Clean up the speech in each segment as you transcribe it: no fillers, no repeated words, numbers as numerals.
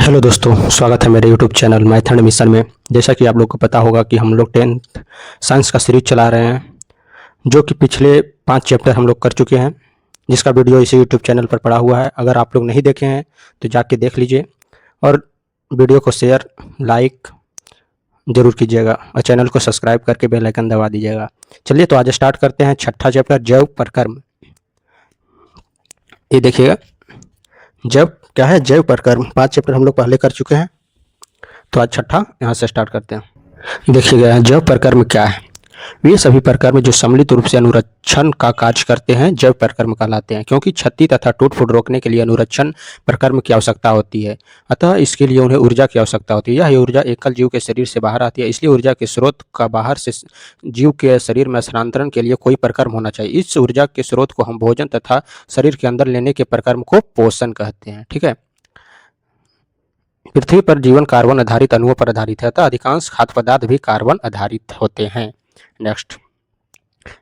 Hello दोस्तों, स्वागत है मेरे यूट्यूब चैनल मैथड मिशन में। जैसा कि आप लोग को पता होगा कि हम लोग 10th साइंस का सीरीज चला रहे हैं, जो कि पिछले 5 चैप्टर हम लोग कर चुके हैं, जिसका वीडियो इसी यूट्यूब चैनल पर पड़ा हुआ है। अगर आप लोग नहीं देखे हैं तो जाके देख लीजिए और वीडियो को शेयर लाइक ज़रूर कीजिएगा और चैनल को सब्सक्राइब करके बेल आइकन दबा दीजिएगा। चलिए तो आज स्टार्ट करते हैं छठा चैप्टर, जैव प्रकर्म। ये देखिएगा, जैव क्या है, जैव प्रकर्म। 5 चैप्टर हम लोग पहले कर चुके हैं, तो आज छठा यहाँ से स्टार्ट करते हैं। देखिएगा, जैव प्रकर्म क्या है। वे सभी प्रकर्म जो सम्मिलित रूप से अनुरक्षण का कार्य करते हैं जैव प्रकर्म कहलाते हैं, क्योंकि क्षति तथा टूट फूट रोकने के लिए अनुरक्षण प्रकर्म की आवश्यकता होती है। अतः इसके लिए उन्हें ऊर्जा की आवश्यकता होती है। यह ऊर्जा एकल जीव के शरीर से बाहर आती है, इसलिए ऊर्जा के स्रोत का बाहर से जीव के शरीर में स्थानांतरण के लिए कोई प्रकर्म होना चाहिए। इस ऊर्जा के स्रोत को हम भोजन तथा शरीर के अंदर लेने के प्रकर्म को पोषण कहते हैं। ठीक है। पृथ्वी पर जीवन कार्बन आधारित अणुओं पर आधारित है, अतः अधिकांश खाद्य पदार्थ भी कार्बन आधारित होते हैं। नेक्स्ट,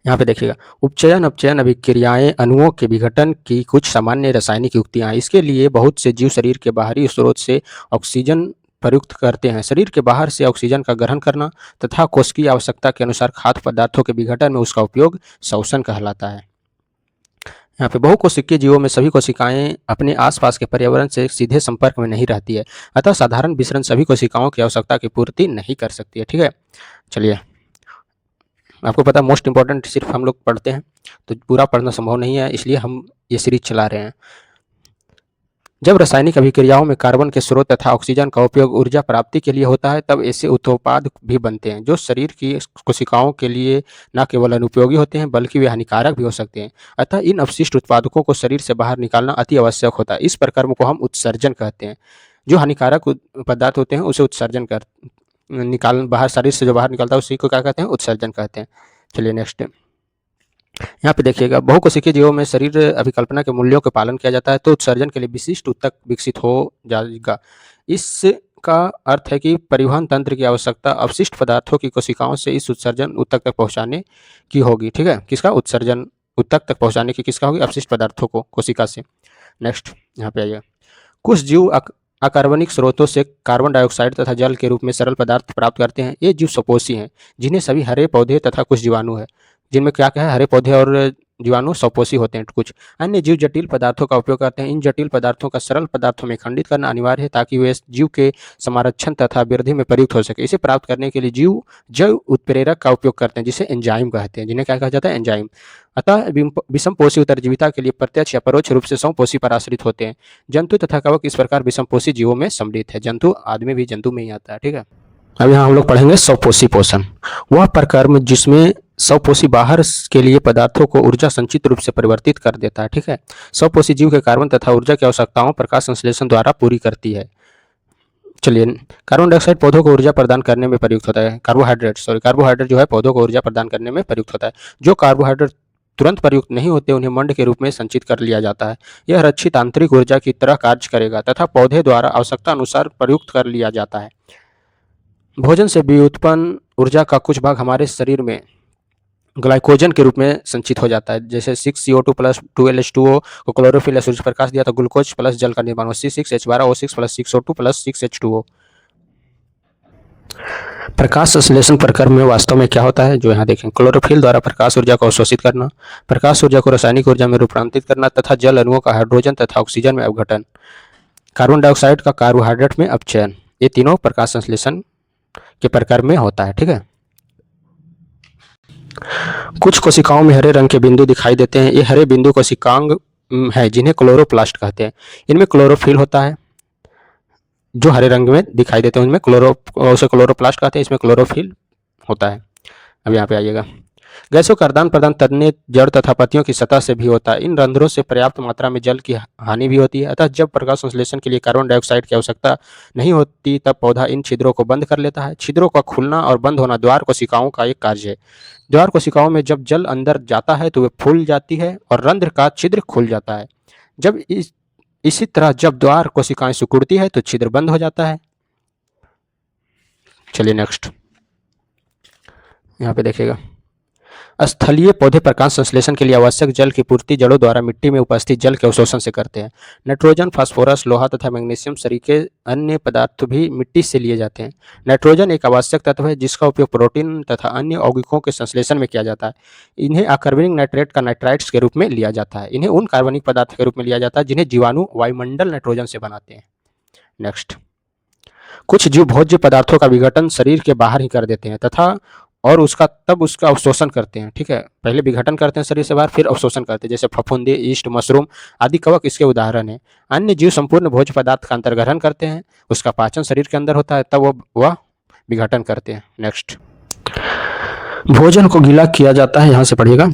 यहाँ पे देखिएगा, उपचयन अपचयन अभिक्रियाएं अणुओं के विघटन की कुछ सामान्य रासायनिक युक्तियां। इसके लिए बहुत से जीव शरीर के बाहरी स्रोत से ऑक्सीजन प्रयुक्त करते हैं। शरीर के बाहर से ऑक्सीजन का ग्रहण करना तथा कोशिकीय आवश्यकता के अनुसार खाद्य पदार्थों के विघटन में उसका उपयोग श्वसन कहलाता है। यहाँ पे बहुकोशिकीय जीवों में सभी कोशिकाएं अपने आसपास के पर्यावरण से सीधे संपर्क में नहीं रहती है, अतः साधारण विसरण सभी कोशिकाओं की आवश्यकता की पूर्ति नहीं कर सकती है। ठीक है। चलिए, आपको पता मोस्ट इंपॉर्टेंट सिर्फ हम लोग पढ़ते हैं तो पूरा पढ़ना संभव नहीं है, इसलिए हम ये सीरीज चला रहे हैं। जब रासायनिक अभिक्रियाओं में कार्बन के स्रोत तथा ऑक्सीजन का उपयोग ऊर्जा प्राप्ति के लिए होता है, तब ऐसे उत्पाद भी बनते हैं जो शरीर की कोशिकाओं के लिए न केवल अनुपयोगी होते हैं बल्कि वे हानिकारक भी हो सकते हैं। अतः इन अपशिष्ट उत्पादकों को शरीर से बाहर निकालना अति आवश्यक होता है। इस प्रकर्म को हम उत्सर्जन कहते हैं। जो हानिकारक पदार्थ होते हैं उसे उत्सर्जन कर निकाल बाहर शरीर से जो बाहर निकलता है उसी को क्या कहते हैं, उत्सर्जन कहते हैं। चलिए नेक्स्ट, यहाँ पे देखिएगा, बहुकोशिकीय जीवों में शरीर अभिकल्पना के मूल्यों का पालन किया जाता है, तो उत्सर्जन के लिए विशिष्ट ऊतक विकसित हो जाएगा। इसका अर्थ है कि परिवहन तंत्र की आवश्यकता अवशिष्ट पदार्थों की कोशिकाओं से इस उत्सर्जन ऊतक तक पहुंचाने की होगी। ठीक है, किसका उत्सर्जन ऊतक तक पहुंचाने की किसका होगी, अवशिष्ट पदार्थों को कोशिका से। नेक्स्ट, यहाँ पे आइए, कुछ जीव अकार्बनिक स्रोतों से कार्बन डाइऑक्साइड तथा जल के रूप में सरल पदार्थ प्राप्त करते हैं। ये जीव स्वपोषी हैं, जिन्हें सभी हरे पौधे तथा कुछ जीवाणु है, जिनमें क्या क्या है, हरे पौधे और जीवाणु स्वपोषी होते हैं। कुछ अन्य जीव जटिल पदार्थों का उपयोग करते हैं। इन जटिल पदार्थों का सरल पदार्थों में खंडित करना अनिवार्य है ताकि वे जीव के संरक्षण तथा वृद्धि में प्रयुक्त हो सके। इसे प्राप्त करने के लिए जीव जैव उत्प्रेरक का उपयोग करते हैं, जिसे एंजाइम कहते हैं, जिन्हें क्या कहा जाता है, एंजाइम। अतः विषमपोषी उत्तरजीविता के लिए प्रत्यक्ष या परोक्ष रूप से समपोषी पर आश्रित होते हैं। जंतु तथा कवक इस प्रकार विषमपोषी जीवों में सम्मिलित है। जंतु आदमी भी जंतु में ही आता है। ठीक है। अब यहाँ हम लोग पढ़ेंगे स्वपोषी पोषण। वह प्रकर्म जिसमें स्वपोषी बाहर के लिए पदार्थों को ऊर्जा संचित रूप से परिवर्तित कर देता है। ठीक है। स्वपोषी जीव के कार्बन तथा ऊर्जा की आवश्यकताओं प्रकाश संश्लेषण द्वारा पूरी करती है। चलिए, कार्बन डाइऑक्साइड पौधों को ऊर्जा प्रदान करने में प्रयुक्त होता है। कार्बोहाइड्रेट जो है पौधों को ऊर्जा प्रदान करने में प्रयुक्त होता है। जो कार्बोहाइड्रेट तुरंत प्रयुक्त नहीं होते उन्हें मंड के रूप में संचित कर लिया जाता है। यह रक्षित आंतरिक ऊर्जा की तरह कार्य करेगा तथा पौधे द्वारा आवश्यकता अनुसार प्रयुक्त कर लिया जाता है। भोजन से व्युत्पन्न ऊर्जा का कुछ भाग हमारे शरीर में ग्लाइकोजन के रूप में संचित हो जाता है। जैसे 6CO2 प्लस 2LH2O को क्लोरोफिल या सूर्य प्रकाश दिया तो ग्लूकोज प्लस जल का निर्माण हो, C6H12O6 plus 6O2 plus 6H2O। प्रकाश संश्लेषण प्रकर्म में वास्तव में क्या होता है, जो यहाँ देखें, क्लोरोफिल द्वारा प्रकाश ऊर्जा को अवशोषित करना, प्रकाश ऊर्जा को रासायनिक ऊर्जा में रूपांतरित करना तथा जल अणुओं का हाइड्रोजन तथा ऑक्सीजन में अवघटन, कार्बन डाइऑक्साइड का कार्बोहाइड्रेट में अपचयन, ये तीनों प्रकाश संश्लेषण के प्रकर्म में होता है। ठीक है। कुछ कोशिकाओं में हरे रंग के बिंदु दिखाई देते हैं। ये हरे बिंदु कोशिकांग है जिन्हें क्लोरोप्लास्ट कहते हैं। इनमें क्लोरोफिल होता है, जो हरे रंग में दिखाई देते हैं उनमें उसे क्लोरोप्लास्ट कहते हैं, इसमें क्लोरोफिल होता है। अब यहाँ पे आइएगा, गैसों का आदान प्रदान तने जड़ तथा पत्तियों की सतह से भी होता है। इन रंध्रों से पर्याप्त मात्रा में जल की हानि भी होती है, अतः जब प्रकाश संश्लेषण के लिए कार्बन डाइऑक्साइड की आवश्यकता नहीं होती तब पौधा इन छिद्रों को बंद कर लेता है। छिद्रों का खुलना और बंद होना द्वार कोशिकाओं का एक कार्य है। द्वार कोशिकाओं में जब जल अंदर जाता है तो वे फूल जाती है और रंध्र का छिद्र खुल जाता है। जब इसी तरह जब द्वार कोशिकाएं सिकुड़ती है तो छिद्र बंद हो जाता है। चलिए नेक्स्ट, यहाँ पे देखिएगा, स्थलीय पौधे प्रकाश संश्लेषण के लिए आवश्यक जल की पूर्ति जड़ों द्वारा मिट्टी में उपस्थित जल के अवशोषण से करते हैं। नाइट्रोजन, फास्फोरस, लोहा तथा मैग्नीशियम सरीखे अन्य पदार्थ भी मिट्टी से लिए जाते हैं। नाइट्रोजन एक आवश्यक तत्व है जिसका उपयोग प्रोटीन तथा अन्य यौगिकों के संश्लेषण में किया जाता है। इन्हें अकार्बनिक नाइट्रेट का नाइट्राइट्स के रूप में लिया जाता है। इन्हें उन कार्बनिक पदार्थ के रूप में लिया जाता है जिन्हें जीवाणु वायुमंडल नाइट्रोजन से बनाते हैं। नेक्स्ट, कुछ जीव भोज्य पदार्थों का विघटन शरीर के बाहर ही कर देते हैं तथा और उसका अवशोषण करते हैं। ठीक है, पहले विघटन करते हैं शरीर से बाहर, फिर अवशोषण करते हैं, जैसे फफूंदी, ईस्ट, मशरूम आदि कवक इसके उदाहरण हैं। अन्य जीव संपूर्ण भोज्य पदार्थ का अंतर्ग्रहण करते हैं, उसका पाचन शरीर के अंदर होता है, तब वह विघटन करते हैं। नेक्स्ट, भोजन को गीला किया जाता है, यहाँ से पढ़िएगा।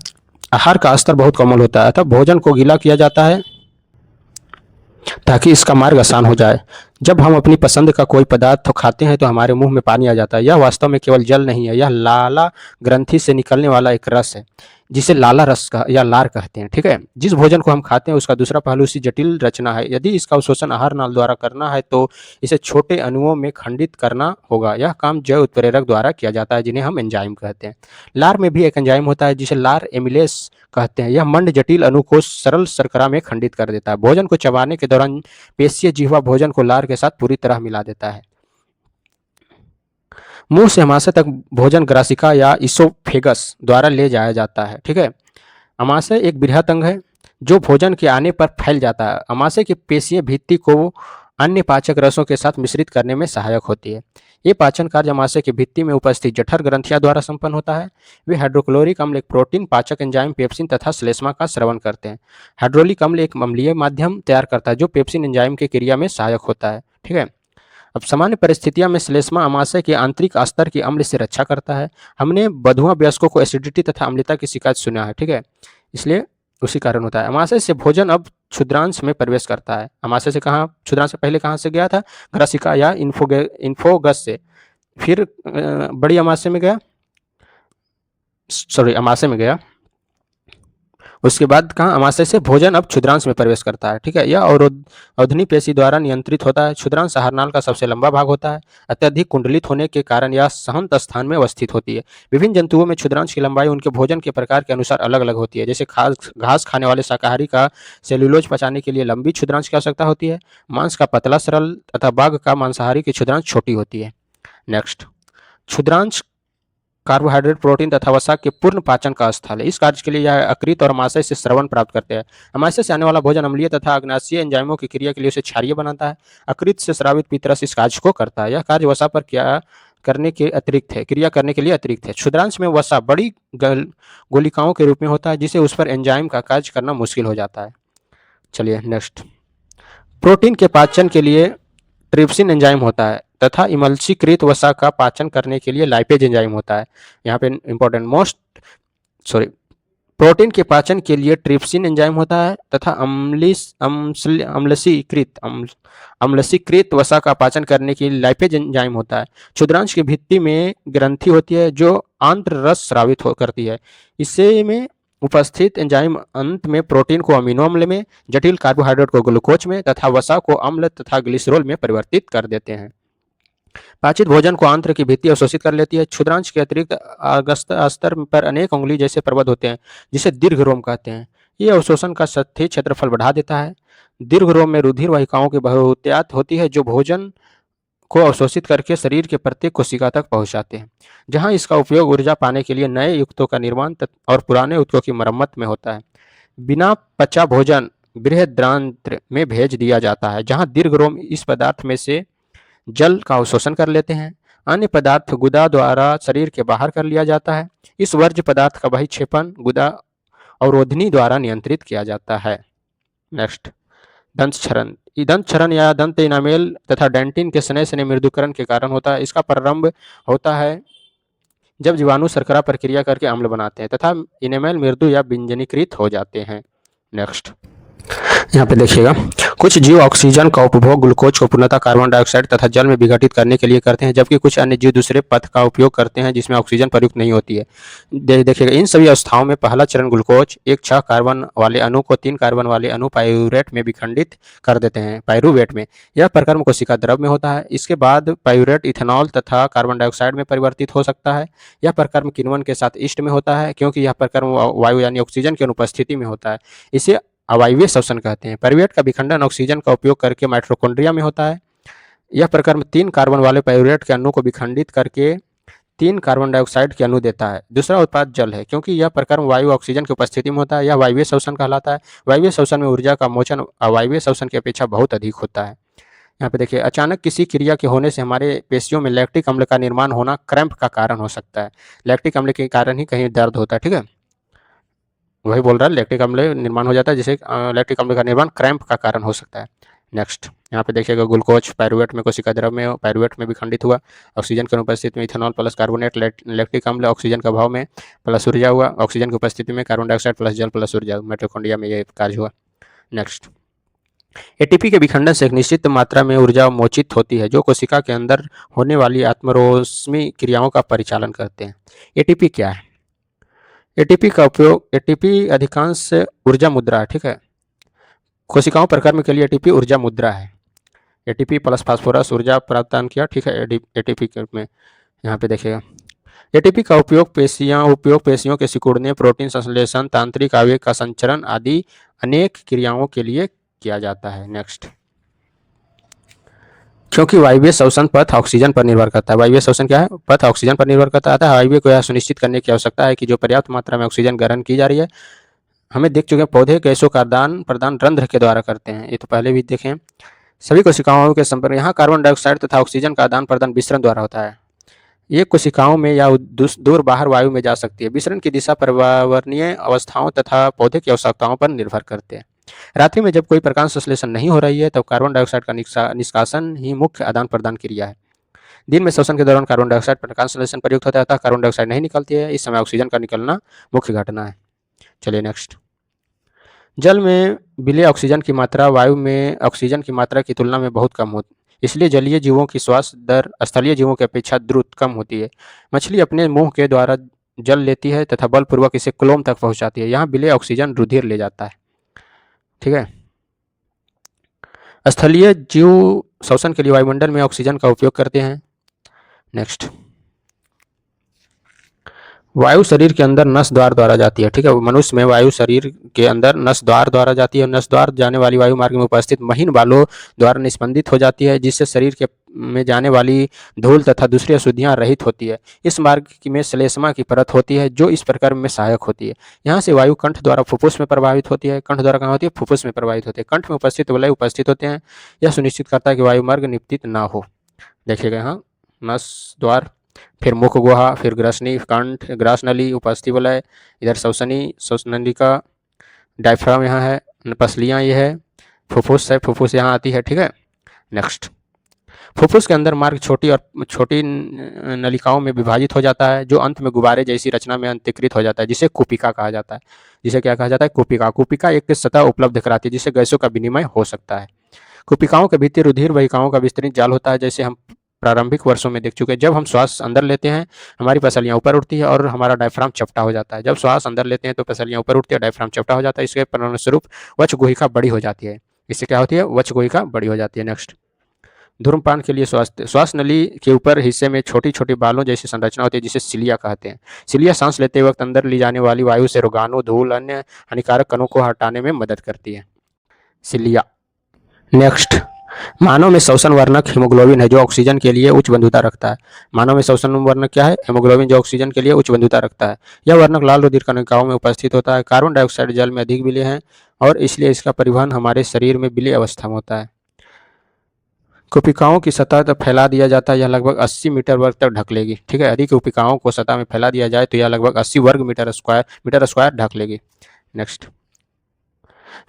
आहार का स्तर बहुत कोमल होता है, अतः भोजन को गीला किया जाता है ताकि इसका मार्ग आसान हो जाए। जब हम अपनी पसंद का कोई पदार्थ खाते हैं तो हमारे मुंह में पानी आ जाता है। यह वास्तव में केवल जल नहीं है, यह लाला ग्रंथि से निकलने वाला एक रस है जिसे लाला रस का या लार कहते हैं। ठीक है, जिस भोजन को हम खाते हैं उसका दूसरा पहलू इसी जटिल रचना है। यदि इसका अवशोषण आहार नाल द्वारा करना है तो इसे छोटे अणुओं में खंडित करना होगा। यह काम जैव उत्प्रेरक द्वारा किया जाता है जिन्हें हम एंजाइम कहते हैं। लार में भी एक एंजाइम होता है जिसे लार एमिलेस कहते हैं। यह मंड जटिल अणु को सरल शर्करा में खंडित कर देता है। भोजन को चबाने के दौरान पेशीय जिह्वा भोजन को लार के साथ पूरी तरह मिला देता है। मुंह से अमाशय तक भोजन ग्रासिका या इसोफेगस द्वारा ले जाया जाता है। ठीक है, अमाशय एक बृहत अंग है जो भोजन के आने पर फैल जाता है। अमाशय की पेशीय भित्ति को अन्य पाचक रसों के साथ मिश्रित करने में सहायक होती है। ये पाचन कार्य अमाशय की भित्ति में उपस्थित जठर ग्रंथियां द्वारा संपन्न होता है। वे हाइड्रोक्लोरिक अम्ल, एक प्रोटीन पाचक एंजाइम पेप्सिन तथा श्लेष्मा का स्रवण करते हैं। हाइड्रोलिक अम्ल एक अम्लीय माध्यम तैयार करता है जो पेप्सिन एंजाइम की क्रिया में सहायक होता है। ठीक है, अब सामान्य परिस्थितियों में श्लेष्मा अमाशय के आंतरिक स्तर की अम्ल से रक्षा करता है। हमने बधुआ वयस्कों को एसिडिटी तथा अम्लता की शिकायत सुना है। ठीक है, इसलिए उसी कारण होता है। अमाशय से भोजन अब क्षुद्रांश में प्रवेश करता है। अमाशय से कहाँ, क्षुद्रांश से पहले कहाँ से गया था? ग्रासिका या इन्फोगस से, फिर बड़ी अमाशय में गया, अमाशय में गया, उसके बाद कहाँ, अमाशय से भोजन अब क्षुद्रांश में प्रवेश करता है। ठीक है, यह अवरोधनी पेशी द्वारा नियंत्रित होता है। क्षुद्रांश आहारनाल का सबसे लंबा भाग होता है। अत्यधिक कुंडलित होने के कारण यह सहंत स्थान में अवस्थित होती है। विभिन्न जंतुओं में क्षुद्रांश की लंबाई उनके भोजन के प्रकार के अनुसार अलग अलग होती है। जैसे घास खाने वाले शाकाहारी का सेल्यूलोज पचाने के लिए लंबी क्षुद्रांश की आवश्यकता होती है। मांस का पतला सरल तथा बाघ का मांसाहारी की क्षुद्रांश छोटी होती है। नेक्स्ट, क्षुद्रांश कार्बोहाइड्रेट, प्रोटीन तथा वसा के पूर्ण पाचन का स्थल है। इस कार्य के लिए यह यकृत और अमाशय से श्रवण प्राप्त करते हैं। अमाशय से आने वाला भोजन अम्लीय तथा अग्नाशयीय एंजाइमों की क्रिया के लिए उसे क्षारीय बनाता है। यकृत से स्रावित पित्तरस इस कार्य को करता है। यह कार्य वसा पर क्रिया करने के लिए अतिरिक्त है। क्षुद्रांश में वसा बड़ी गोलिकाओं के रूप में होता है जिसे उस पर एंजाइम का कार्य करना मुश्किल हो जाता है। चलिए नेक्स्ट, प्रोटीन के पाचन के लिए ट्रिप्सिन एंजाइम होता है तथा इमल्सीकृत वसा का पाचन करने के लिए लाइपेज एंजाइम होता है। यहाँ पे इंपॉर्टेंट प्रोटीन के पाचन के लिए ट्रिप्सिन एंजाइम होता है तथा अम्लसीकृत वसा का पाचन करने के लिए लाइपेज एंजाइम होता है। क्षुद्रांश की भित्ति में ग्रंथि होती है जो आंत्र रस स्रावित करती है। इसे में उपस्थित एंजाइम अंत में प्रोटीन को अमीनो अम्ल में, जटिल कार्बोहाइड्रेट को ग्लूकोज में तथा वसा को अम्ल तथा ग्लिसरॉल में परिवर्तित कर देते हैं। पाचित भोजन को आंत्र की भित्ति अवशोषित कर लेती है। क्षुद्रांश के अतिरिक्त अगस्त स्तर पर अनेक उंगली जैसे प्रबंध होते हैं जिसे दीर्घ रोम कहते हैं। ये अवशोषण का सतही क्षेत्रफल बढ़ा देता है। दीर्घ रोम में रुधिर वाहिकाओं की बहुतायत होती है जो भोजन को अवशोषित करके शरीर के प्रत्येक कोशिका तक पहुंचाते हैं, जहां इसका उपयोग ऊर्जा पाने के लिए नए युक्तों का निर्माण और पुराने युक्तों की मरम्मत में होता है। बिना पचा भोजन बृहदान्त्र में भेज दिया जाता है जहां दीर्घ रोम इस पदार्थ में से जल का अवशोषण कर लेते हैं। अन्य पदार्थ गुदा द्वारा शरीर के बाहर कर लिया जाता है। इस वर्ज्य पदार्थ का बहिक्षेपण गुदा अवरोधनी द्वारा नियंत्रित किया जाता है। नेक्स्ट, दंत क्षरण। दंत क्षरण या दंत इनामेल तथा डेंटिन के सने सने मृदुकरण के कारण होता है। इसका प्रारंभ होता है जब जीवाणु शर्करा प्रक्रिया करके अम्ल बनाते हैं तथा इनेमेल मृदु या व्यंजनीकृत हो जाते हैं। नेक्स्ट, यहाँ पे देखिएगा, कुछ जीव ऑक्सीजन का उपभोग ग्लूकोज को पूर्णतः कार्बन डाइऑक्साइड तथा जल में विघटित करने के लिए करते हैं, जबकि कुछ अन्य जीव दूसरे पथ का उपयोग करते हैं जिसमें ऑक्सीजन प्रयुक्त नहीं होती है। देखिएगा, इन सभी अवस्थाओं में पहला चरण ग्लूकोज एक 6 कार्बन वाले अणु को 3 कार्बन वाले अणु पाइरूवेट में विखंडित कर देते हैं। पाइरूवेट में यह प्रक्रम कोशिका द्रव में होता है। इसके बाद पाइरूवेट इथेनॉल तथा कार्बन डाइऑक्साइड में परिवर्तित हो सकता है। यह प्रक्रम किण्वन के साथ ईस्ट में होता है, क्योंकि यह प्रक्रम वायु यानी ऑक्सीजन की अनुपस्थिति में होता है। इसे अवायवीय श्वसन कहते हैं। पाइरूवेट का विखंडन ऑक्सीजन का उपयोग करके माइटोकॉन्ड्रिया में होता है। यह प्रक्रम 3 कार्बन वाले पाइरूवेट के अणु को विखंडित करके 3 कार्बन डाइऑक्साइड के अणु देता है। दूसरा उत्पाद जल है, क्योंकि यह प्रक्रम वायु ऑक्सीजन की उपस्थिति में होता है। यह वायवीय श्वसन कहलाता है। वायवीय श्वसन में ऊर्जा का मोचन अवायवीय श्वसन की अपेक्षा बहुत अधिक होता है। यहाँ पे देखिए, अचानक किसी क्रिया के होने से हमारे पेशियों में लैक्टिक अम्ल का निर्माण होना क्रैम्प का कारण हो सकता है। लैक्टिक अम्ल के कारण ही कहीं दर्द होता है। ठीक है, वही बोल रहा है, लैक्टिक अम्ल निर्माण हो जाता है, जिसे लैक्टिक अम्ल का निर्माण क्रैम्प का कारण हो सकता है। नेक्स्ट यहाँ पे देखिएगा, ग्लूकोज पाइरूवेट में कोशिका द्रव में पाइरूवेट में विखंडित हुआ। ऑक्सीजन की अनुपस्थिति में इथेनॉल प्लस कार्बोनेट लैक्टिक अम्ल ऑक्सीजन का अभाव में प्लस ऊर्जा हुआ। ऑक्सीजन की उपस्थिति में कार्बन डाइऑक्साइड प्लस जल प्लस ऊर्जा, माइटोकॉन्ड्रिया में ये कार्य हुआ। नेक्स्ट, एटीपी के विखंडन से एक निश्चित मात्रा में ऊर्जा मोचित होती है, जो कोशिका के अंदर होने वाली आत्मरोष्मी क्रियाओं का परिचालन करते हैं। एटीपी क्या है? एटीपी का उपयोग, एटीपी अधिकांश ऊर्जा मुद्रा है। ठीक है, कोशिकाओं प्रक्रम के लिए एटीपी ऊर्जा मुद्रा है। एटीपी प्लस फास्फोरस ऊर्जा प्रदान किया। ठीक है, एटीपी के रूप में यहाँ पे देखिएगा, एटीपी का उपयोग पेशियों के सिकुड़ने, प्रोटीन संश्लेषण, तांत्रिक आवेग का संचरण आदि अनेक क्रियाओं के लिए किया जाता है। नेक्स्ट, क्योंकि वायवीय श्वसन पथ ऑक्सीजन पर निर्भर करता है। वायवीय श्वसन क्या है? पथ ऑक्सीजन पर निर्भर करता है। वायवीय को यह सुनिश्चित करने की आवश्यकता है कि जो पर्याप्त मात्रा में ऑक्सीजन ग्रहण की जा रही है। हमें देख चुके हैं, पौधे गैसों का आदान प्रदान रंध्र के द्वारा करते हैं, ये तो पहले भी देखें। सभी कोशिकाओं के संपर्क, यहाँ कार्बन डाइऑक्साइड तथा ऑक्सीजन का आदान प्रदान विसरण द्वारा होता है। ये कोशिकाओं में या दूर बाहर वायु में जा सकती है। विसरण की दिशा पर्यावरणीय अवस्थाओं तथा पौधे की आवश्यकताओं पर निर्भर करते हैं। रात्रि में जब कोई प्रकाश संश्लेषण नहीं हो रही है, तब कार्बन डाइऑक्साइड का निष्कासन ही मुख्य आदान प्रदान क्रिया है। दिन में श्वसन के दौरान कार्बन डाइऑक्साइड प्रकाश संश्लेषण प्रयुक्त होता है, अतः कार्बन डाइऑक्साइड नहीं निकलती है। इस समय ऑक्सीजन का निकलना मुख्य घटना है। चलिए नेक्स्ट, जल में विलेय ऑक्सीजन की मात्रा वायु में ऑक्सीजन की मात्रा की तुलना में बहुत कम होती है, इसलिए जलीय जीवों की श्वास दर स्थलीय जीवों की अपेक्षा द्रुत कम होती है। मछली अपने मुंह के द्वारा जल लेती है तथा बलपूर्वक इसे क्लोम तक पहुंचाती है। यहाँ विलेय ऑक्सीजन रुधिर ले जाता है। ठीक है, स्थलीय जीव श्वसन के लिए वायुमंडल में ऑक्सीजन का उपयोग करते हैं। नेक्स्ट, वायु शरीर के अंदर नस द्वार द्वारा जाती है। ठीक है, मनुष्य में वायु शरीर के अंदर नस द्वार द्वारा जाती है। नस द्वार जाने वाली वायु मार्ग में उपस्थित महीन बालों द्वारा निस्पंदित हो जाती है, जिससे शरीर के में जाने वाली धूल तथा दूसरी अशुद्धियां रहित होती है। इस मार्ग में श्लेष्मा की परत होती है, जो इस प्रकार में सहायक होती है। यहाँ से वायु कंठ द्वारा फुफ्फुस में प्रभावित होती है। कंठ द्वारा कहाँ होती है? फुफ्फुस में प्रभावित होती है। कंठ में उपस्थित विलय उपस्थित होते हैं। यह सुनिश्चित करता है कि वायु मार्ग निपतित ना हो। देखिएगा, यहाँ नस द्वार, फिर मुख गुहा, फिर ग्रसनी, कंठ, ग्रास नली, उपस्थि वलय, इधर श्वसनी, श्वसनलिका, डायफ्राम यहाँ है, पसलियाँ ये है, फुफ्फुस है, फुफ्फुस यहाँ आती है। ठीक है, नेक्स्ट, फुफ्फुस के अंदर मार्ग छोटी नलिकाओं में विभाजित हो जाता है, जो अंत में गुब्बारे जैसी रचना में अंतरीकृत हो जाता है, जिसे कुपिका कहा जाता है। जिसे क्या कहा जाता है? कुपिका। कुपिका एक सतह उपलब्ध कराती है, जिससे गैसों का विनिमय हो सकता है। कुपिकाओं के भीतर रुधिर वाहिकाओं का विस्तृत जाल होता है, जैसे हम प्रारंभिक वर्षों में देख चुके हैं। जब हम श्वास अंदर लेते हैं, हमारी पसलियाँ ऊपर उठती है और हमारा डायफ्राम चपटा हो जाता है। जब श्वास अंदर लेते हैं तो पसलियाँ ऊपर उठती है, डायफ्राम चपटा हो जाता है। इसके परिणामस्वरूप वक्ष गुहिका बड़ी हो जाती है। इससे क्या होती है? वक्ष गुहिका बड़ी हो जाती है। नेक्स्ट, धूम्रपान के लिए श्वास नली के ऊपर हिस्से में छोटी छोटी बालों जैसी संरचना होती है, जिसे सिलिया कहते हैं। सिलिया सांस लेते वक्त अंदर ली जाने वाली वायु से रोगाणु, धूल, अन्य हानिकारक कणों को हटाने में मदद करती है। सिलिया। नेक्स्ट, मानव में श्वसन वर्णक हीमोग्लोबिन है, जो ऑक्सीजन के लिए उच्च बंधुता रखता है। मानव में श्वसन वर्णक क्या है? हीमोग्लोबिन, जो ऑक्सीजन के लिए उच्च बंधुता रखता है। यह वर्णक लाल रुधिर कणिकाओं में उपस्थित होता है। कार्बन डाइऑक्साइड जल में अधिक विलेय है और इसलिए इसका परिवहन हमारे शरीर में विलेय अवस्था में होता है। कुपिकाओं की सतह तक फैला दिया जाता है, यह लगभग 80 मीटर वर्ग तक ढक लेगी। ठीक है, अधिक कुपिकाओं को सतह में फैला दिया जाए तो यह लगभग 80 वर्ग मीटर स्क्वायर ढक लेगी। नेक्स्ट,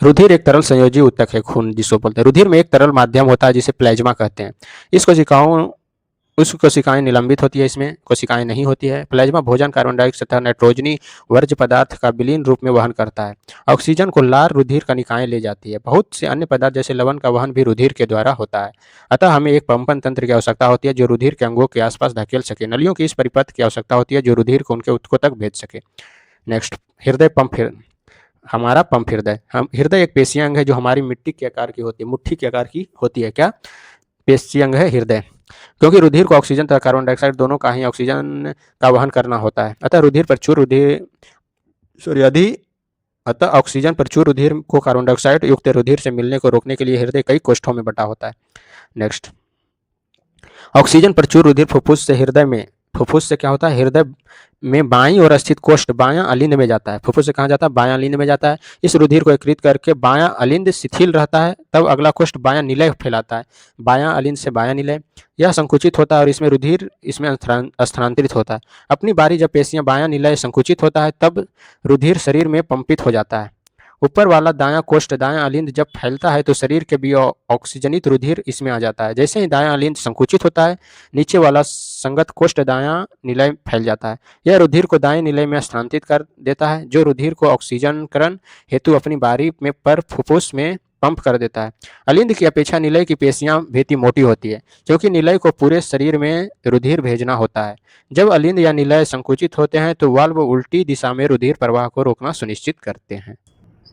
रुधिर एक तरल संयोजी ऊतक है, खून जिसको बोलते हैं। रुधिर में एक तरल माध्यम होता है, जिसे प्लाज्मा कहते हैं। इस कोशिकाओं उस कोशिकाएं निलंबित होती है, इसमें कोशिकाएं नहीं होती है। प्लाज्मा भोजन कार्बन डाइऑक्साइड तथा नाइट्रोजनी वर्ज्य पदार्थ का विलीन रूप में वहन करता है। ऑक्सीजन को लार रुधिर कणिकाएं ले जाती है। बहुत से अन्य पदार्थ जैसे लवण का वहन भी रुधिर के द्वारा होता है। अतः हमें एक पंपन तंत्र की आवश्यकता होती है जो रुधिर के अंगों के आसपास धकेल सके। नलियों की इस परिपथ की आवश्यकता होती है जो रुधिर को उनके ऊतकों तक भेज सके। नेक्स्ट, हृदय पंप। हमारा पंप हृदय, हम हृदय एक पेशीय अंग है जो हमारी मिट्टी के आकार की होती है, मुट्ठी के आकार की होती है। क्या पेशीय अंग है हृदय? क्योंकि रुधिर को ऑक्सीजन तथा कार्बन डाइऑक्साइड दोनों का ही ऑक्सीजन का वहन करना होता है। अतः ऑक्सीजन प्रचुर रुधिर को कार्बन डाइऑक्साइड युक्त रुधिर से मिलने को रोकने के लिए हृदय कई कोष्ठों में बटा होता है। नेक्स्ट, ऑक्सीजन प्रचुर रुधिर फुफ्फुस से क्या होता है, हृदय में बाईं ओर स्थित कोष्ठ बायां अलिंद में जाता है। फुफ्फुस से कहाँ जाता है, बायां अलिंद में जाता है। इस रुधिर को एकत्रित करके बायां अलिंद शिथिल रहता है, तब अगला कोष्ठ बायां निलय फैलाता है। बायां अलिंद से बायां निलय, यह संकुचित होता है और इसमें रुधिर इसमें स्थानांतरित होता है। अपनी बारी जब पेशियां बायां निलय संकुचित होता है तब रुधिर शरीर में पंपित हो जाता है। ऊपर वाला दायां कोष्ठ दायां अलिंद जब फैलता है तो शरीर के भी ऑक्सीजनित रुधिर इसमें आ जाता है। जैसे ही दायां अलिंद संकुचित होता है नीचे वाला संगत कोष्ठ दायां निलय फैल जाता है। यह रुधिर को दाएं निलय में स्थानांतरित कर देता है जो रुधिर को ऑक्सीजनकरण हेतु अपनी बारी में पर फुफ्फुस में पंप कर देता है। अलिंद की अपेक्षा निलय की पेशियां भेती मोटी होती है क्योंकि निलय को पूरे शरीर में रुधिर भेजना होता है। जब अलिंद या निलय संकुचित होते हैं तो वाल्व उल्टी दिशा में रुधिर प्रवाह को रोकना सुनिश्चित करते हैं।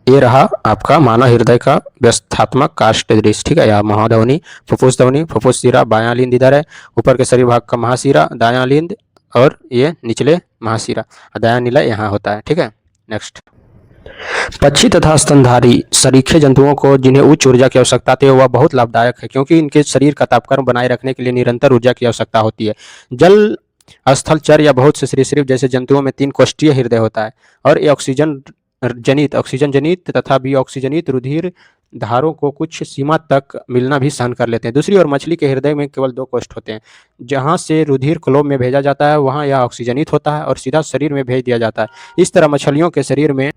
ये रहा आपका मानव हृदय का व्यवस्थात्मक काष्ठ दृश्य। ठीक है, यहाँ महाधमनी, फुफ्फुस शिरा, बायां अलिंद इधर है, ऊपर के शरीर भाग का महाशिरा, दायां अलिंद और ये निचले महाशिरा, दायां निलय यहाँ होता है। ठीक है, नेक्स्ट, पक्षी तथा स्तनधारी सरीखे जंतुओं को जिन्हें उच्च ऊर्जा की आवश्यकता होती है वह बहुत लाभदायक है क्योंकि इनके शरीर का तापक्रम बनाए रखने के लिए निरंतर ऊर्जा की आवश्यकता होती है। जल स्थल चर या बहुत से सरीसृप जैसे जंतुओं में 3 कोष्ठीय हृदय होता है और ये ऑक्सीजन जनित तथा विऑक्सीजनित रुधिर धारों को कुछ सीमा तक मिलना भी सहन कर लेते हैं। दूसरी ओर मछली के हृदय में केवल 2 कोष्ठ होते हैं। जहां से रुधिर क्लोब में भेजा जाता है वहां यह ऑक्सीजनित होता है और सीधा शरीर में भेज दिया जाता है। इस तरह मछलियों के शरीर में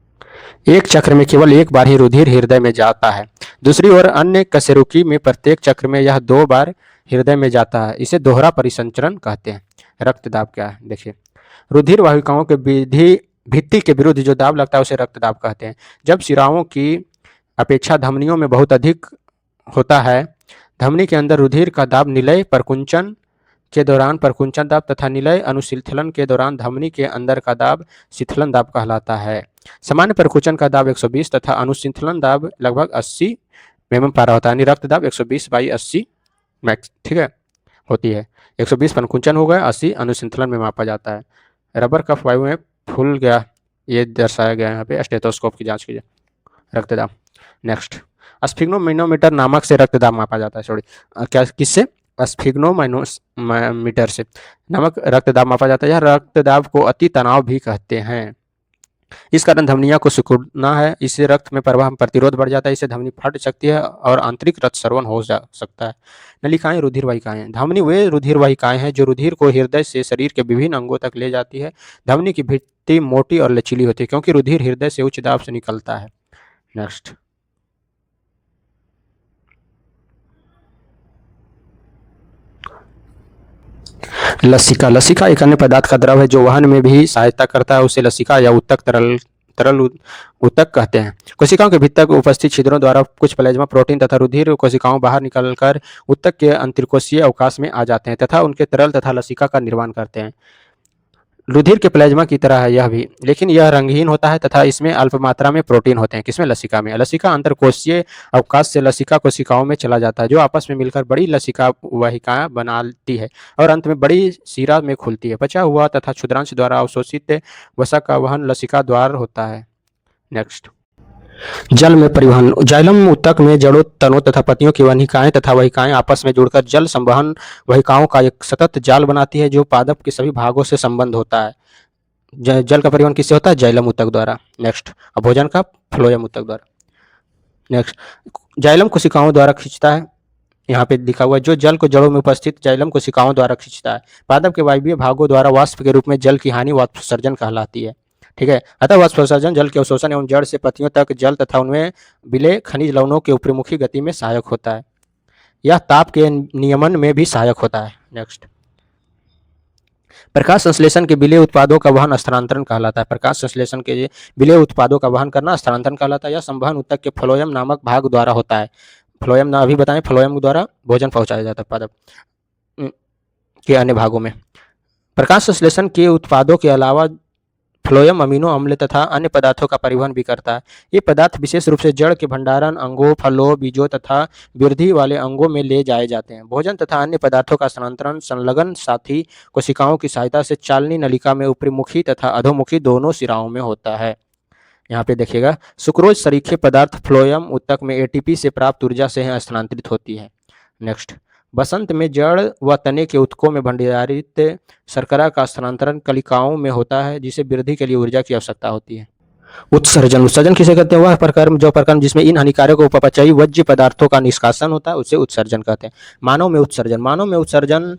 एक चक्र में केवल एक बार ही रुधिर हृदय में जाता है। दूसरी ओर अन्य कशेरुकी में प्रत्येक चक्र में यह 2 बार हृदय में जाता है। इसे दोहरा परिसंचरण कहते हैं। रक्तदाब क्या है देखिए, रुधिर वाहिकाओं के भित्ति के विरुद्ध जो दाब लगता है उसे रक्तदाब कहते हैं। जब शिराओं की अपेक्षा धमनियों में बहुत अधिक होता है, धमनी के अंदर रुधिर का दाब निलय प्रकुंचन के दौरान प्रकुंचन दाब तथा निलय अनुशीथलन के दौरान धमनी के अंदर का दाब शीतलन दाब कहलाता है। सामान्य प्रकुंचन का दाब 120 तथा अनुशीथलन दाब लगभग 80 mm पारा होता है, यानी रक्तदाब 120/80 मैक्स। ठीक है, होती है 120 प्रकुंचन हो गया, 80 अनुशीथलन में मापा जाता है। रबर कफ वायु में फूल गया, ये दर्शाया गया है यहाँ पे। स्टेथोस्कोप की जांच कीजिए। रक्तदाब, नेक्स्ट, स्फिग्नोमीटर नामक से रक्तदाब मापा जाता है। सॉरी, क्या किससे? स्फिग्नोमीटर से नामक रक्तदाब मापा जाता है। यह रक्तदाब को अति तनाव भी कहते हैं। इस कारण धमनियों को सिकुड़ना है, इससे रक्त में प्रवाह प्रतिरोध बढ़ जाता है, इससे धमनी फट सकती है और आंतरिक रक्त स्रवण हो जा सकता है। नलिकाएं रुधिर वाहिकाएं, धमनी वे रुधिर वाहिकाएं हैं जो रुधिर को हृदय से शरीर के विभिन्न अंगों तक ले जाती है। धमनी की भित्ति मोटी और लचीली होती है क्योंकि रुधिर हृदय से उच्च दाब से निकलता है। नेक्स्ट, लसिका एक अन्य पदार्थ का द्रव है जो वहन में भी सहायता करता है, उसे लसिका या उत्तक तरल उत्तक कहते हैं। कोशिकाओं के भीतर उपस्थित छिद्रों द्वारा कुछ प्लाज्मा प्रोटीन तथा रुधिर कोशिकाओं बाहर निकलकर उत्तक के अंतर्कोशीय अवकाश में आ जाते हैं तथा उनके तरल तथा लसिका का निर्माण करते हैं। रुधिर के प्लाज्मा की तरह है यह भी, लेकिन यह रंगहीन होता है तथा इसमें अल्प मात्रा में प्रोटीन होते हैं। किसमें? लसिका में। लसिका अंतर्कोशीय अवकाश से लसिका कोशिकाओं में चला जाता है जो आपस में मिलकर बड़ी लसिका वाहिकाएं बनाती है और अंत में बड़ी शिरा में खुलती है। बचा हुआ तथा क्षुद्रांश द्वारा अवशोषित वसा का वहन लसिका द्वार होता है। नेक्स्ट, जल में परिवहन। जाइलम उत्तक में जड़ों, तनों तथा पत्तियों की वहिकाएं तथा वहिकाएं आपस में जुड़कर जल संवहन वहिकाओं का एक सतत जाल बनाती है जो पादप के सभी भागों से संबंध होता है। जल का परिवहन किससे होता है? जाइलम उत्तक द्वारा। नेक्स्ट, भोजन का फ्लोएम उत्तक द्वारा। नेक्स्ट, जाइलम कोशिकाओं द्वारा खींचता है, यहाँ पे लिखा हुआ है जो जल को जड़ों में उपस्थित जाइलम कोशिकाओं द्वारा खींचता है। पादप के वायवीय भागों द्वारा वाष्प के रूप में जल की हानि वाष्पोत्सर्जन कहलाती है। ठीक है, अतः वाष्पोत्सर्जन जल के अवशोषण एवं जड़ से पत्तियों तक जल तथा उनमें विलय खनिज लवणों के ऊपरीमुखी गति में सहायक होता है। यह ताप के नियमन में भी सहायक होता है। नेक्स्ट, प्रकाश संश्लेषण के विलेय उत्पादों का वहन स्थानांतरण कहलाता है। प्रकाश संश्लेषण के विलेय उत्पादों का वहन करना स्थानांतरण कहलाता है। यह संवहन ऊतक के फ्लोएम नामक भाग द्वारा होता है। फ्लोएम ना अभी बताएं, फ्लोएम द्वारा भोजन पहुंचाया जाता है पादप के अन्य भागों में। प्रकाश संश्लेषण के उत्पादों के अलावा फ्लोएम अमीनो अम्ल तथा अन्य पदार्थों का परिवहन भी करता है। ये पदार्थ विशेष रूप से जड़ के भंडारण अंगों, फलों, बीजों तथा वृद्धि वाले अंगों में ले जाए जाते हैं। भोजन तथा अन्य पदार्थों का स्थानांतरण संलग्न साथी कोशिकाओं की सहायता से चालनी नलिका में ऊपरीमुखी तथा अधोमुखी दोनों सिराओं में होता है। यहाँ पे देखिएगा, सुक्रोज सरीखे पदार्थ फ्लोएम ऊतक में एटीपी से प्राप्त ऊर्जा से स्थानांतरित होती है। नेक्स्ट, बसंत में जड़ व तने के ऊतकों में भंडारित शर्करा का स्थानांतरण कलिकाओं में होता है, जिसे वृद्धि के लिए ऊर्जा की आवश्यकता होती है। उत्सर्जन, उत्सर्जन किसे कहते हैं? वह प्रकार जिसमें इन हानिकारक उपपचयी वर्ज्य पदार्थों का निष्कासन होता है, उसे उत्सर्जन कहते हैं। मानव में उत्सर्जन, मानव में उत्सर्जन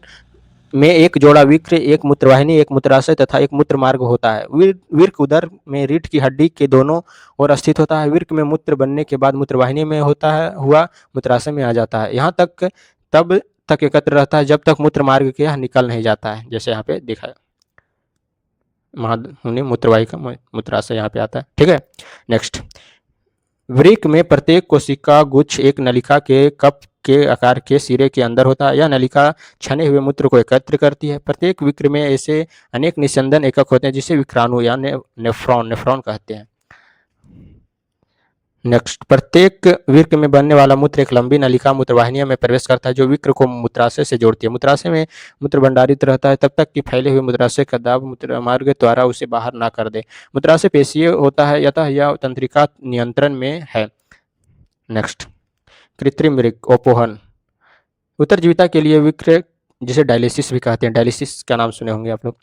में एक जोड़ा विक्र, एक मूत्रवाहिनी, एक मूत्राशय तथा एक मूत्र मार्ग होता है। विर्क उदर में रीढ़ की हड्डी के दोनों ओर स्थित होता है। विर्क में मूत्र बनने के बाद मूत्रवाहिनी में होता है हुआ मूत्राशय में आ जाता है। यहाँ तक तब तक एकत्र रहता है जब तक मूत्र मार्ग के निकल नहीं जाता है। जैसे यहाँ पे देखा है, मूत्रवाहिका मूत्राशय यहाँ पे आता है। ठीक है। नेक्स्ट, वृक्क में प्रत्येक कोशिका गुच्छ एक नलिका के कप के आकार के सिरे के अंदर होता है। यह नलिका छने हुए मूत्र को एकत्र करती है। प्रत्येक विक्र में ऐसे अनेक निस्यंदन एकक होते हैं जिसे विक्राणु या नेफ्रॉन कहते हैं। नेक्स्ट, प्रत्येक विक्र में बनने वाला मूत्र एक लंबी नलिका मूत्रवाहिनियों में प्रवेश करता है, जो विक्र को मूत्राशय से जोड़ती है। मूत्राशय में मूत्र भंडारित रहता है तब तक कि फैले हुए मूत्राशय का दाब मूत्र मार्ग द्वारा उसे बाहर ना कर दे। मूत्राशय पेशीय होता है, अतः यह तंत्रिका नियंत्रण में है। नेक्स्ट, कृत्रिम वृक्क अपोहन, उत्तरजीविता के लिए विक्र, जिसे डायलिसिस भी कहते हैं, डायलिसिस का नाम सुने होंगे आप लोग।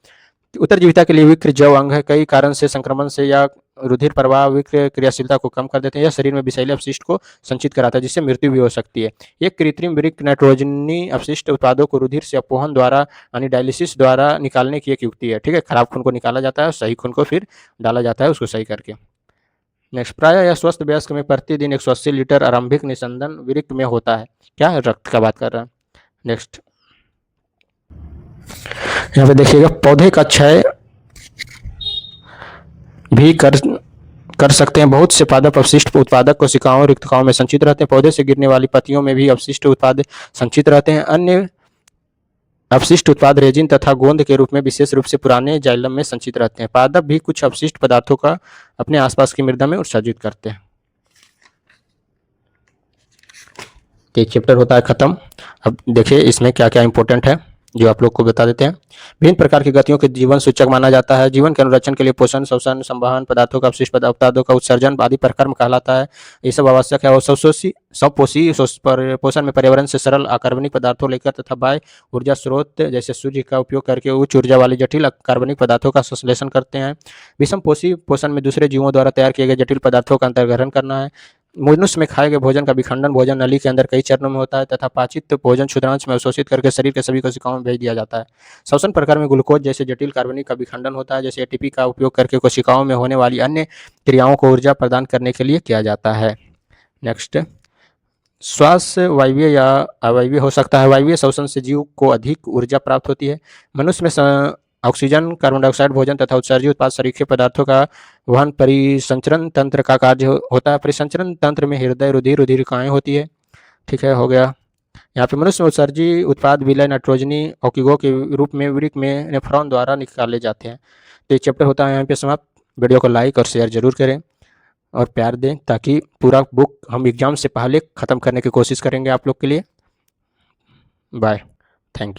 उत्तरजीविता के लिए विक्र जैव अंग है। कई कारण से संक्रमण से या रुधिर प्रवाह विक्र क्रियाशीलता को कम कर देते हैं। यह शरीर में विषैले अपशिष्ट को संचित कराता है, जिससे मृत्यु भी हो सकती है। एक कृत्रिम वृक्क नाइट्रोजनी अपशिष्ट उत्पादों को रुधिर से अपोहन द्वारा यानी डायलिसिस द्वारा निकालने की एक युक्ति है। ठीक है, खराब खून को निकाला जाता है और सही खून को फिर डाला जाता है उसको सही करके। नेक्स्ट, प्राय या स्वस्थ वयस्क में प्रतिदिन 180 लीटर आरंभिक निस्यंदन वृक्क में होता है। क्या रक्त का बात कर रहा है। नेक्स्ट, यहाँ पे देखिएगा, पौधे का क्षय भी कर सकते हैं। बहुत से पादप अपशिष्ट उत्पादक कोशिकाओं रिक्तकाओं में संचित रहते हैं। पौधे से गिरने वाली पत्तियों में भी अपशिष्ट उत्पाद संचित रहते हैं। अन्य अपशिष्ट उत्पाद रेजिन तथा गोंद के रूप में विशेष रूप से पुराने जाइलम में संचित रहते हैं। पादप भी कुछ अपशिष्ट पदार्थों का अपने आसपास की मृदा में उत्सर्जित करते हैं। एक चैप्टर होता है खत्म। अब देखिए इसमें क्या क्या इंपॉर्टेंट है जो आप लोग को बता देते हैं। विभिन्न प्रकार की गतियों के जीवन सूचक माना जाता है। जीवन के अनुरक्षण के लिए पोषण, श्वसन, संवहन, पदार्थों का अपशिष्ट उत्पादों का उत्सर्जन आदि प्रकर्म कहलाता है। ये सब आवश्यक है। और स्वपोषी पोषण में पर्यावरण से सरल अकार्बनिक पदार्थों लेकर तथा बाह्य ऊर्जा स्रोत जैसे सूर्य का उपयोग करके उच्च ऊर्जा वाले जटिल कार्बनिक पदार्थों का संश्लेषण करते हैं। विषमपोषी पोषण में दूसरे जीवों द्वारा तैयार किए गए जटिल पदार्थों का अंतर्ग्रहण करना है। मनुष्य में खाए गए भोजन का विखंडन भोजन नली के अंदर कई चरणों में होता है तथा पाचित भोजन क्षुद्रांश में अवशोषित करके शरीर के सभी कोशिकाओं में भेज दिया जाता है। श्वसन प्रकार में ग्लूकोज जैसे जटिल कार्बनिक का विखंडन होता है, जैसे एटीपी का उपयोग करके कोशिकाओं में होने वाली अन्य क्रियाओं को ऊर्जा प्रदान करने के लिए किया जाता है। नेक्स्ट, श्वास वायवीय या अवायवीय हो सकता है। वायवीय श्वसन से जीव को अधिक ऊर्जा प्राप्त होती है। मनुष्य में ऑक्सीजन, कार्बन डाइऑक्साइड, भोजन तथा उत्सर्जित उत्पाद सरीखे पदार्थों का वहन परिसंचरण तंत्र का कार्य होता है। परिसंचरण तंत्र में हृदय, रुधिरिकाएं होती है। ठीक है, हो गया। यहाँ पे मनुष्य में उत्सर्जित उत्पाद विलय नाइट्रोजनी ऑक्सीगो के रूप में वृक्क में नेफ्रॉन द्वारा निकाले जाते हैं। तो ये चैप्टर होता है यहाँ पे समाप्त। वीडियो को लाइक और शेयर जरूर करें और प्यार दें, ताकि पूरा बुक हम एग्जाम से पहले ख़त्म करने की कोशिश करेंगे आप लोग के लिए। Bye, thank you.